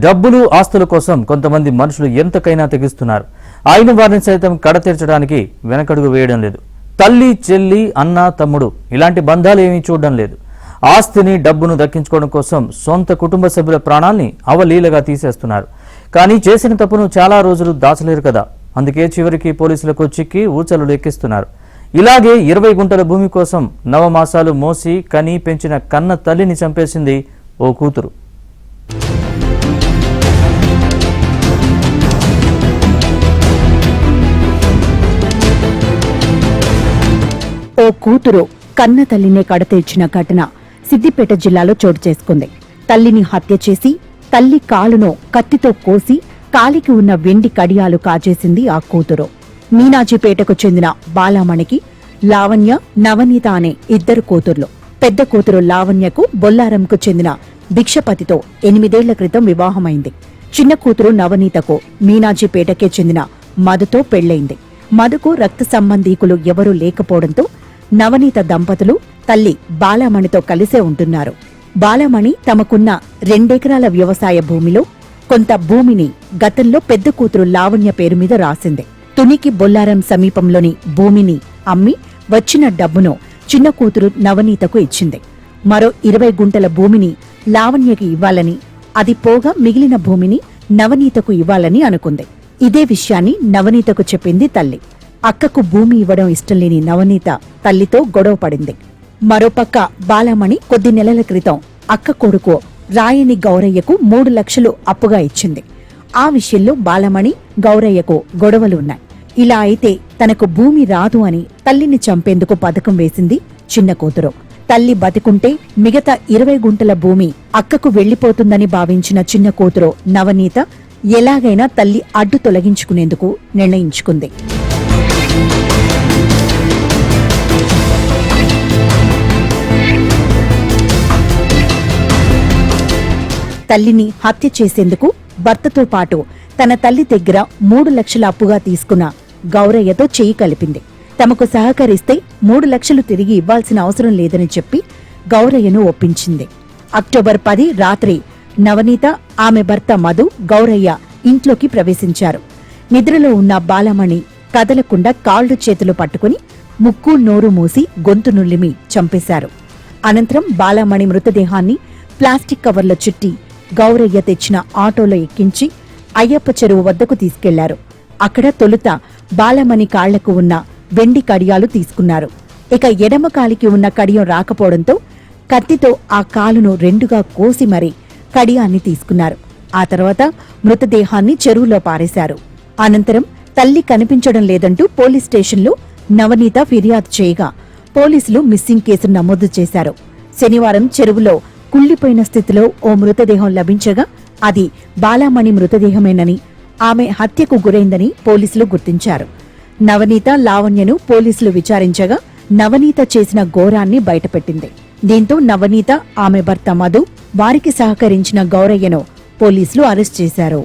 డబ్బులు ఆస్తుల కోసం కొంతమంది మనుషులు ఎంతకైనా తెగిస్తున్నారు. ఆయన వారిని సైతం కడతీర్చడానికి వెనకడుగు వేయడం లేదు. తల్లి, చెల్లి, అన్న, తమ్ముడు ఇలాంటి బంధాలు ఏమీ చూడడం లేదు. ఆస్తిని, డబ్బును దక్కించుకోవడం కోసం సొంత కుటుంబ సభ్యుల ప్రాణాల్ని అవలీలగా తీసేస్తున్నారు. కానీ చేసిన తప్పును చాలా రోజులు దాచలేరు కదా. అందుకే చివరికి పోలీసులకు చిక్కి ఊచలు లెక్కిస్తున్నారు. ఇలాగే 20 గుంటల భూమి కోసం నవమాసాలు మోసి కని పెంచిన కన్న తల్లిని చంపేసింది ఓ కూతురు. ఓ కూతురు కన్న తల్లినే కడతీర్చిన ఘటన సిద్దిపేట జిల్లాలో చోటు చేసుకుంది. తల్లిని హత్య చేసి తల్లి కాలును కత్తితో కోసి కాలికి ఉన్న వెండి కడియాలు కాజేసింది ఆ కూతురు. మీనాజీపేటకు చెందిన బాలామణికి లావణ్య, నవనీత అనే 2 కూతుర్లు. పెద్ద కూతురు లావణ్యకు బొల్లారంకు చెందిన భిక్షపతితో 8 ఏళ్ల క్రితం వివాహమైంది. చిన్న కూతురు నవనీతకు మీనాజీపేటకే చెందిన మధుతో పెళ్లైంది. మధుకు రక్త సంబంధీకులు ఎవరూ లేకపోవడంతో నవనీత దంపతులు తల్లి బాలామణితో కలిసే ఉంటున్నారు. బాలామణి తమకున్న 2 ఎకరాల వ్యవసాయ భూమిలో కొంత భూమిని గతంలో పెద్ద కూతురు లావణ్య పేరు మీద రాసింది. తునికి బొల్లారం సమీపంలోని భూమిని అమ్మి వచ్చిన డబ్బును చిన్న కూతురు నవనీతకు ఇచ్చింది. మరో 20 గుంటల భూమిని లావణ్యకి ఇవ్వాలని, అది పోగా మిగిలిన భూమిని నవనీతకు ఇవ్వాలని అనుకుంది. ఇదే విషయాన్ని నవనీతకు చెప్పింది తల్లి. అక్కకు భూమి ఇవ్వడం ఇష్టం లేని నవనీత తల్లితో గొడవ పడింది. మరోపక్క బాలామణి కొద్ది నెలల క్రితం అక్క కొడుకు రాయని గౌరయ్యకు 3 లక్షలు అప్పుగా ఇచ్చింది. ఆ విషయంలో బాలమణి, గౌరయ్యకు గొడవలు ఉన్నాయి. ఇలా అయితే తనకు భూమి రాదు అని తల్లిని చంపేందుకు పథకం వేసింది చిన్న కూతురు. తల్లి బతికుంటే మిగతా 20 గుంటల భూమి అక్కకు వెళ్లిపోతుందని భావించిన చిన్న కూతురు నవనీత ఎలాగైనా తల్లి అడ్డు తొలగించుకునేందుకు నిర్ణయించుకుంది. తల్లిని హత్య చేసేందుకు భర్తతో పాటు తన తల్లి దగ్గర 3 లక్షల అప్పుగా తీసుకున్న గౌరయ్యతో చెయ్యి కలిపింది. తమకు సహకరిస్తే 3 లక్షలు తిరిగి ఇవ్వాల్సిన అవసరం లేదని చెప్పి గౌరయ్యను ఒప్పించింది. అక్టోబర్ 10 రాత్రి నవనీత, ఆమె భర్త మధు, గౌరయ్య ఇంట్లోకి ప్రవేశించారు. నిద్రలో ఉన్న బాలమణి కదలకుండా కాళ్లు చేతులు పట్టుకుని ముక్కు నోరు మూసి గొంతు నుల్లిమి చంపేశారు. అనంతరం బాలమణి మృతదేహాన్ని ప్లాస్టిక్ కవర్లో చుట్టి గౌరయ్య తెచ్చిన ఆటోలో ఎక్కించి అయ్యప్ప చెరువు వద్దకు తీసుకెళ్లారు. అక్కడ తొలుత బాలమణి కాళ్లకు ఉన్న వెండి కడియాలు తీసుకున్నారు. ఇక ఎడమ కాలికి ఉన్న కడియం రాకపోవడంతో కత్తితో ఆ కాలును 2గా కోసి మరీ కడియాన్ని తీసుకున్నారు. ఆ తర్వాత మృతదేహాన్ని చెరువులో పారేశారు. అనంతరం తల్లి కనిపించడం లేదంటూ పోలీస్ స్టేషన్లో నవనీత ఫిర్యాదు చేయగా పోలీసులు మిస్సింగ్ కేసు నమోదు చేశారు. శనివారం చెరువులో కుళ్లిపోయిన స్థితిలో ఓ మృతదేహం లభించగా అది బాలామణి మృతదేహమేనని, ఆమె హత్యకు గురైందని పోలీసులు గుర్తించారు. నవనీత, లావణ్యను పోలీసులు విచారించగా నవనీత చేసిన ఘోరాన్ని బయటపెట్టింది. దీంతో నవనీత, ఆమె భర్త మధు, వారికి సహకరించిన గౌరయ్యను పోలీసులు అరెస్ట్ చేశారు.